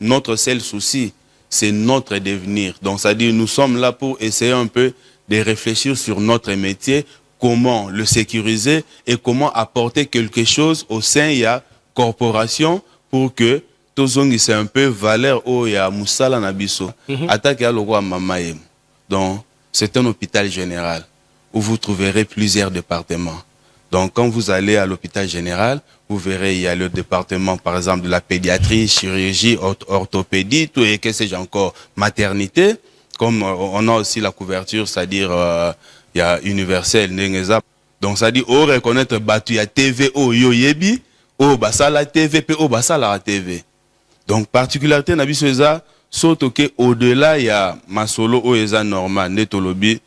notre seul souci, c'est notre devenir. Donc, c'est-à-dire, nous sommes là pour essayer un peu de réfléchir sur notre métier, comment le sécuriser et comment apporter quelque chose au sein de la corporation pour que tout c'est un peu valeur au ya musala nabiso. Attaque à l'ogwa mamaye. Donc, c'est un hôpital général où vous trouverez plusieurs départements. Donc, quand vous allez à l'hôpital général, vous verrez, il y a le département, par exemple, de la pédiatrie, chirurgie, orthopédie, tout et que sais-je encore, maternité. Comme on a aussi la couverture, c'est-à-dire, il y a universel, donc ça dit, on reconnaître battu, il y a TV, yo yebi, basa la TV, basa la TV. Donc, particularité, nabi soza, sauf que au-delà, il y a masolo, eza normal, netolobi,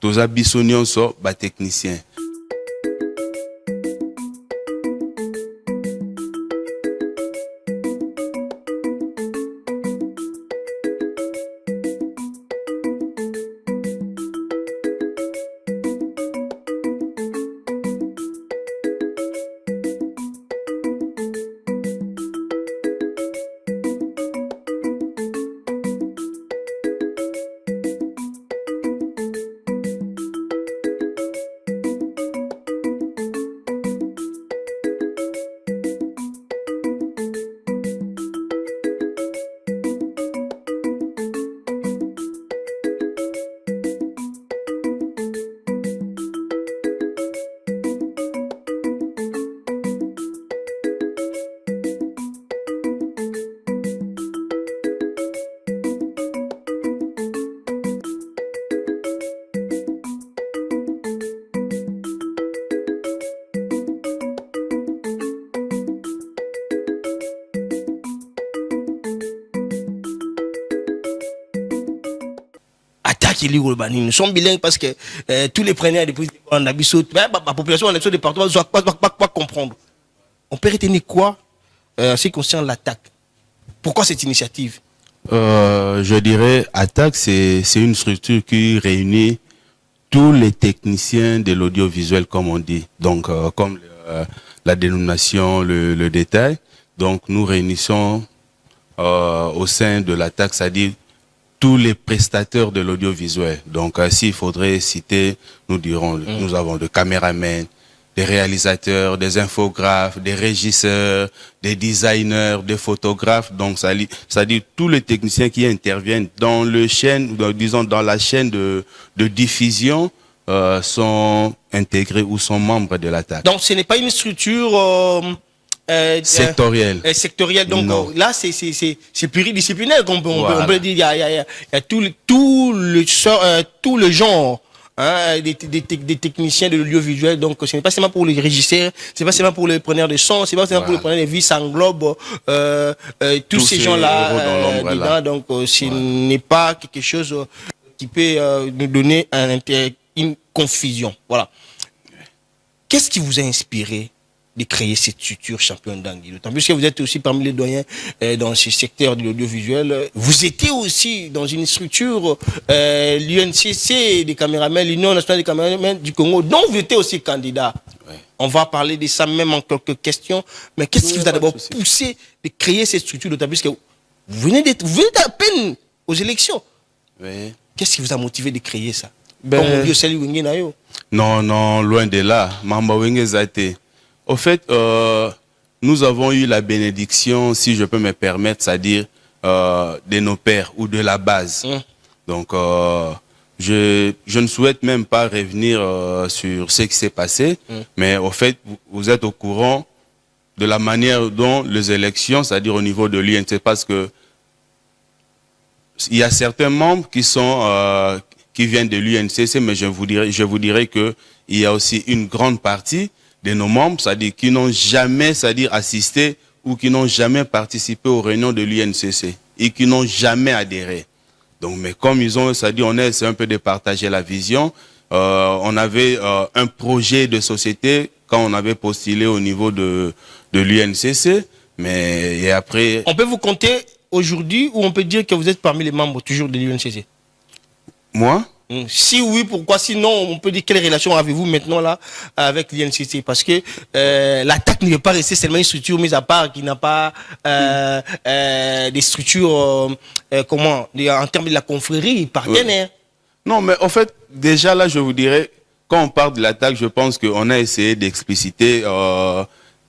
toza bisonion so, ba technicien. Nous sommes bilingues parce que tous les preneurs depuis en Abisso, la population en ce département ne doit pas comprendre. On peut retenir quoi en ce qui concerne l'attaque? Pourquoi cette initiative? Je dirais, ATTAC, c'est une structure qui réunit tous les techniciens de l'audiovisuel, comme on dit. Donc, comme la dénomination le détail. Donc, nous réunissons au sein de l'ATTAC, c'est-à-dire tous les prestataires de l'audiovisuel. Donc, s'il faudrait citer, nous dirons, nous avons des caméramans, des réalisateurs, des infographes, des régisseurs, des designers, des photographes. Donc, ça dit tous les techniciens qui interviennent dans le chaîne, disons dans la chaîne de diffusion, sont intégrés ou sont membres de l'ATTAC. Donc, ce n'est pas une structure sectorielle. Sectorielle. Donc là, c'est pluridisciplinaire. On peut dire, il y a tout le genre. Des techniciens de l'audiovisuel, donc ce n'est pas seulement pour les régisseurs, c'est pas seulement pour les preneurs de son, c'est pas seulement pour les preneurs de vie, ça englobe tous ces gens-là. Donc ce n'est pas quelque chose qui peut nous donner une confusion. Voilà. Qu'est-ce qui vous a inspiré de créer cette structure Champion d'Angui? D'autant plus que vous êtes aussi parmi les doyens dans ce secteur de l'audiovisuel. Vous étiez aussi dans une structure, l'UNCC des caméramans, l'Union nationale des caméramans du Congo, dont vous étiez aussi candidat. Ouais. On va parler de ça même en quelques questions. Mais qu'est-ce qui vous a d'abord poussé de créer cette structure? D'autant plus que vous venez à peine aux élections. Ouais. Qu'est-ce qui vous a motivé de créer ça? Non, loin de là. Mamba Wenge Zate. Au fait, nous avons eu la bénédiction, si je peux me permettre, c'est-à-dire de nos pères ou de la base. Donc, je ne souhaite même pas revenir sur ce qui s'est passé, mais au fait, vous êtes au courant de la manière dont les élections, c'est-à-dire au niveau de l'UNC, parce que il y a certains membres qui sont qui viennent de l'UNCC, mais je vous dirais que il y a aussi une grande partie de nos membres, c'est-à-dire qui n'ont jamais, c'est-à-dire assisté ou qui n'ont jamais participé aux réunions de l'UNCC et qui n'ont jamais adhéré. Donc, mais comme ils ont, c'est-à-dire on essaie un peu de partager la vision. On avait un projet de société quand on avait postulé au niveau de l'UNCC, mais et après. On peut vous compter aujourd'hui ou on peut dire que vous êtes parmi les membres toujours de l'UNCC? Moi? Si oui, pourquoi? Sinon, on peut dire quelle relation avez-vous maintenant là avec l'INCC? Parce que l'attaque ne veut pas rester seulement une structure mise à part qui n'a pas des structures, comment, en termes de la confrérie, partenaire. Non, mais en fait, déjà là, je vous dirais, quand on parle de l'attaque, je pense qu'on a essayé d'expliciter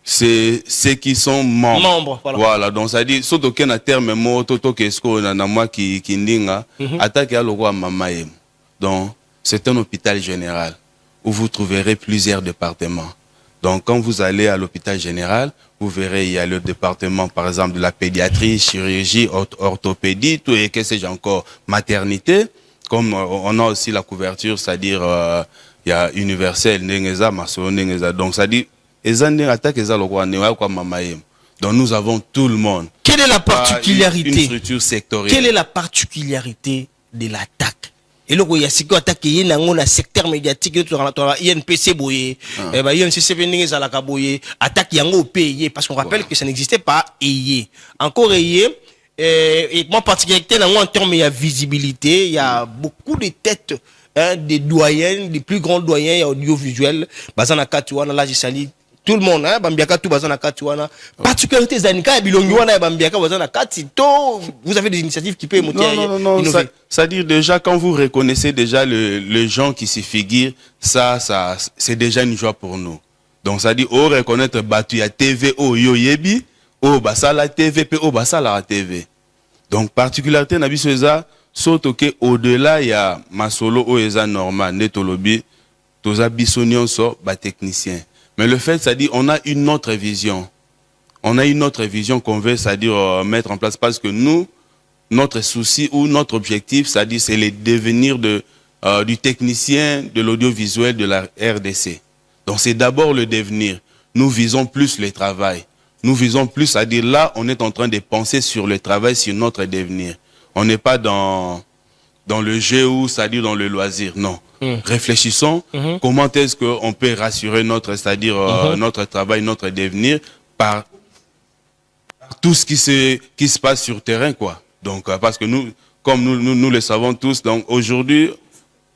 c'est ceux qui sont membres. Voilà, donc ça dit, surtout qu'il y a un terme, Toto Kesko, Nanamwa qui ndinga, attaque à l'Oua Mamaye. Donc, c'est un hôpital général où vous trouverez plusieurs départements. Donc, quand vous allez à l'hôpital général, vous verrez, il y a le département, par exemple, de la pédiatrie, chirurgie, orthopédie, tout et que sais-je encore, maternité. Comme on a aussi la couverture, c'est-à-dire, il y a universel, Nengeza, Maso, Nengeza. Donc, ça dit, donc, nous avons tout le monde. Quelle est la particularité? Une structure sectorielle. Quelle est la particularité de l'attaque? Et là, il y a ce qui attaque, il y a un secteur médiatique, il y a INPC boyé, INCC venez à la caboyé, attaque, il y a un pays, parce qu'on rappelle que ça n'existait pas, encore et moi, particularité, en termes de visibilité, il y a beaucoup de têtes, des doyens, des plus grands doyens audiovisuels, Bazana Katouana, là, j'ai sali tout le monde, Bambiaka, tout Bazana Katouana, particularité Zanika, Bilonguana, Bambiaka, Bazana Katito, vous avez des initiatives qui peuvent monter. Non, c'est-à-dire déjà, quand vous reconnaissez déjà le gens qui s'y figurent, ça c'est déjà une joie pour nous. Donc, ça dit, reconnaître Batuya TV, Yo Yebi, Basala TV, Basala TV. Donc, particularité, Nabi Souza, surtout au-delà, il y a Masolo, Oeza Normal, Netolobi, Toza Bissonion, technicien. Mais le fait, c'est-à-dire, on a une autre vision. On a une autre vision qu'on veut, c'est-à-dire, mettre en place. Parce que nous, notre souci ou notre objectif, c'est-à-dire, c'est le devenir du technicien de l'audiovisuel de la RDC. Donc, c'est d'abord le devenir. Nous visons plus le travail. Nous visons plus, c'est-à-dire, là, on est en train de penser sur le travail, sur notre devenir. On n'est pas dans le jeu ou, c'est-à-dire, dans le loisir, non. Réfléchissons comment est-ce qu'on peut rassurer notre, c'est-à-dire notre travail, notre devenir par tout ce qui se passe sur le terrain, quoi. Donc, parce que nous, comme nous le savons tous, donc aujourd'hui,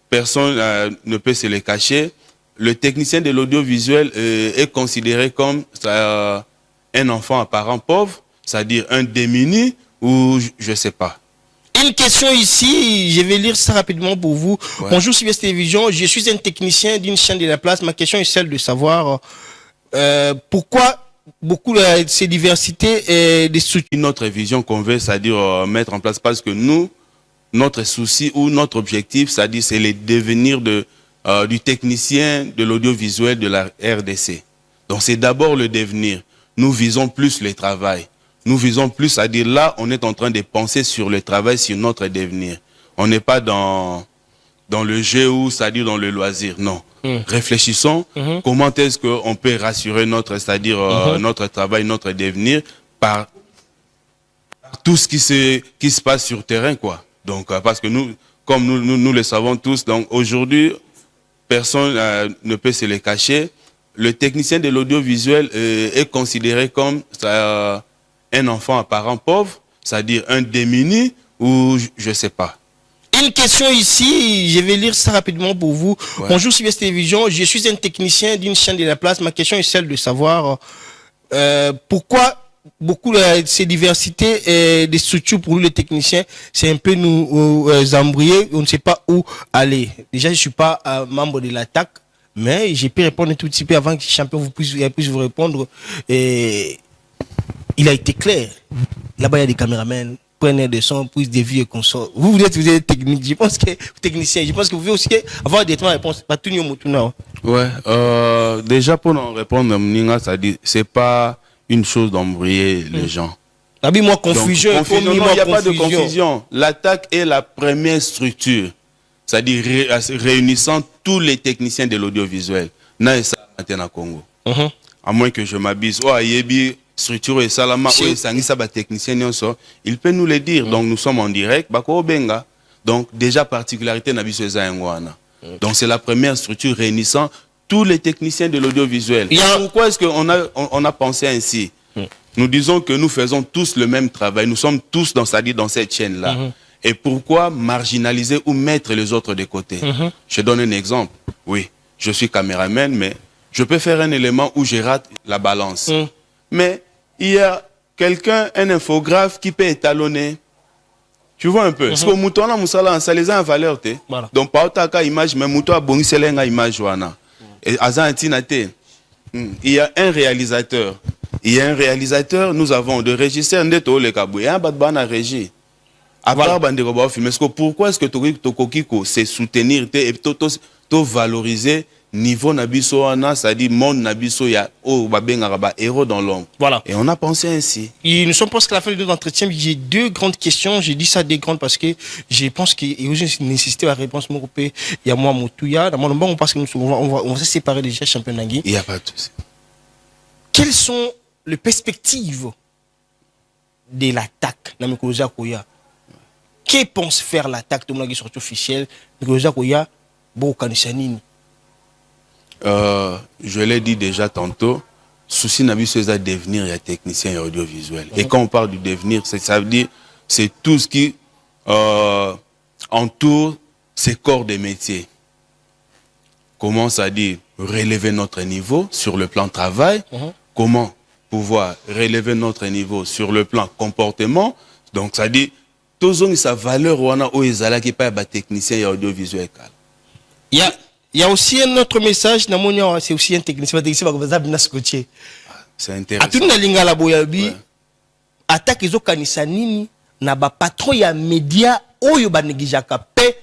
personne ne peut se le cacher. Le technicien de l'audiovisuel est considéré comme un enfant à parents pauvres, c'est-à-dire un démuni ou je ne sais pas. Une question ici, je vais lire ça rapidement pour vous. Ouais. Bonjour CBS Télévision, je suis un technicien d'une chaîne de la place. Ma question est celle de savoir pourquoi beaucoup de ces diversités des structures. Notre vision qu'on veut, c'est-à-dire mettre en place, parce que nous, notre souci ou notre objectif, c'est-à-dire c'est le devenir du technicien de l'audiovisuel de la RDC. Donc c'est d'abord le devenir. Nous visons plus le travail. Nous visons plus, c'est-à-dire là, on est en train de penser sur le travail, sur notre devenir. On n'est pas dans le jeu ou, c'est-à-dire dans le loisir, non. Réfléchissons comment est-ce qu'on peut rassurer notre, c'est-à-dire notre travail, notre devenir par tout ce qui se passe sur le terrain, quoi. Donc, parce que nous, comme nous le savons tous, donc aujourd'hui, personne ne peut se le cacher. Le technicien de l'audiovisuel est considéré comme un enfant à parents pauvres, c'est-à-dire un démuni ou je ne sais pas. Une question ici, je vais lire ça rapidement pour vous. Ouais. Bonjour CBS Télévision, je suis un technicien d'une chaîne de la place. Ma question est celle de savoir pourquoi beaucoup de ces diversités des structures pour les techniciens, c'est un peu nous embrouiller, on ne sait pas où aller. Déjà, je ne suis pas membre de l'attaque, mais j'ai pu répondre un tout petit peu avant que Champion puisse vous répondre. Et il a été clair. Là-bas, il y a des caméramans, prenez des sons, prise des vues et consorts. Vous êtes technique. Je pense que technicien, je pense que vous pouvez aussi avoir des réponses. Pas tout le monde. Ouais. Déjà pour nous répondre, c'est pas une chose d'embrouiller les gens. Moi, confusion. Non, il n'y a pas de confusion. L'attaque est la première structure, c'est-à-dire réunissant tous les techniciens de l'audiovisuel. Ça maintenant Congo. À moins que je m'abuse. Structure et salama technicien, il peut nous le dire. Donc nous sommes en direct. Donc déjà particularité donc c'est la première structure réunissant tous les techniciens de l'audiovisuel. Pourquoi est-ce qu'on a pensé ainsi? Nous disons que nous faisons tous le même travail. Nous sommes tous dans cette chaîne-là. Et pourquoi marginaliser ou mettre les autres de côté? Je donne un exemple. Oui, je suis caméraman, mais je peux faire un élément où je rate la balance. Mais il y a quelqu'un, un infographe qui peut étalonner. Tu vois un peu. Parce que mouton là, moussala, ça les a en valeur. Voilà. Donc, par ta image, mais mouton a bon image. Et il y a un réalisateur. Il y a un réalisateur, nous avons deux régisseurs, Ndeto le Kabou, et un badban à régie. À part Bandeko film, pourquoi est-ce que Tokokiko c'est soutenir et valoriser niveau Nabiso Ana, c'est-à-dire monde Nabiso ya oh babenga héros dans l'ombre. Voilà. Et on a pensé ainsi. Et nous sommes presque à la fin de notre entretien. J'ai deux grandes questions. J'ai dit ça des grandes parce que je pense qu'il y a une nécessité à la réponse. Il y a moi Moutouya. Dans mon bon, parce que on va se séparer déjà champion Nangui. Il n'y a pas de souci. Quelles sont les perspectives de l'attaque dans Mikoza Koya? Que pense faire l'attaque de mon sortie officielle Mikoza Koya? Bon, Kanisanini. Je l'ai dit déjà tantôt, souci Nabiso est à devenir technicien audiovisuel. Et quand on parle du devenir, ça veut dire c'est tout ce qui entoure ces corps de métiers. Comment ça dit relever notre niveau sur le plan travail, comment pouvoir relever notre niveau sur le plan comportement. Donc ça dit tous ont sa valeur ou on a qui pas technicien audiovisuel. Il y a aussi un autre message, c'est aussi un technicien c'est intéressant. À tout le lingala boyabi, attaque izo kanisa nini na ba patron ya média oyo ba négijaka pe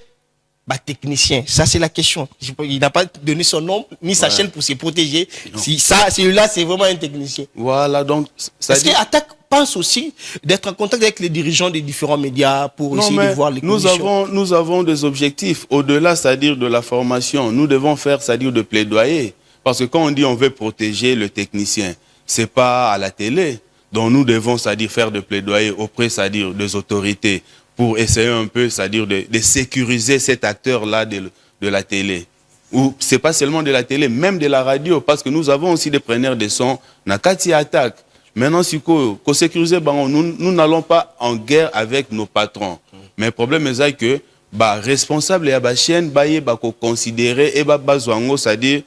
ba technicien. Ça c'est la question. Il n'a pas donné son nom ni sa chaîne pour se protéger. Si ça, celui-là c'est vraiment un technicien. Voilà donc. Est-ce que attaque pense aussi d'être en contact avec les dirigeants des différents médias pour essayer de voir les conditions. Nous avons des objectifs au-delà, c'est-à-dire de la formation. Nous devons faire, c'est-à-dire de plaidoyer. Parce que quand on dit on veut protéger le technicien, c'est pas à la télé. Donc nous devons, c'est-à-dire faire de plaidoyer auprès, c'est-à-dire des autorités pour essayer un peu, c'est-à-dire de sécuriser cet acteur-là de la télé. Ou c'est pas seulement de la télé, même de la radio, parce que nous avons aussi des preneurs de son. Nakati attaque. Maintenant, si nous n'allons pas en guerre avec nos patrons. Mais le problème est que les responsables de la chaîne sont considérés et c'est-à-dire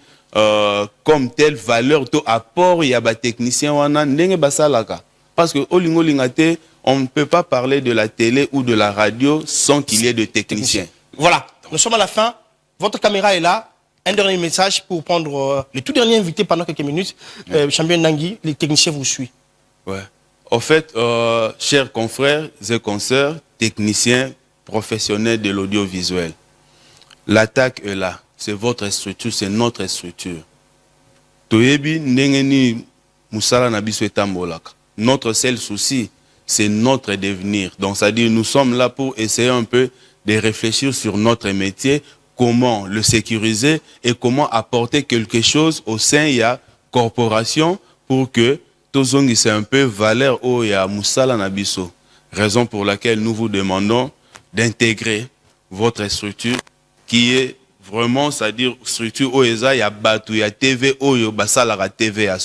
comme telle valeur, apport, il y a des techniciens. Parce que on ne peut pas parler de la télé ou de la radio sans qu'il y ait de techniciens. Voilà, nous sommes à la fin. Votre caméra est là. Un dernier message pour prendre le tout dernier invité pendant quelques minutes. Champion Nangui, les techniciens vous suivent. Ouais. En fait, chers confrères et consoeurs, techniciens, professionnels de l'audiovisuel, l'attaque est là. C'est votre structure, c'est notre structure. Notre seul souci, c'est notre devenir. Donc, c'est-à-dire nous sommes là pour essayer un peu de réfléchir sur notre métier, comment le sécuriser et comment apporter quelque chose au sein de la corporation pour que tous c'est un peu valeur au ya Moussala Nabiso. Raison pour laquelle nous vous demandons d'intégrer votre structure qui est vraiment, c'est-à-dire structure OESA, il y a Batu, il y a TV, Oyo, Basala TV à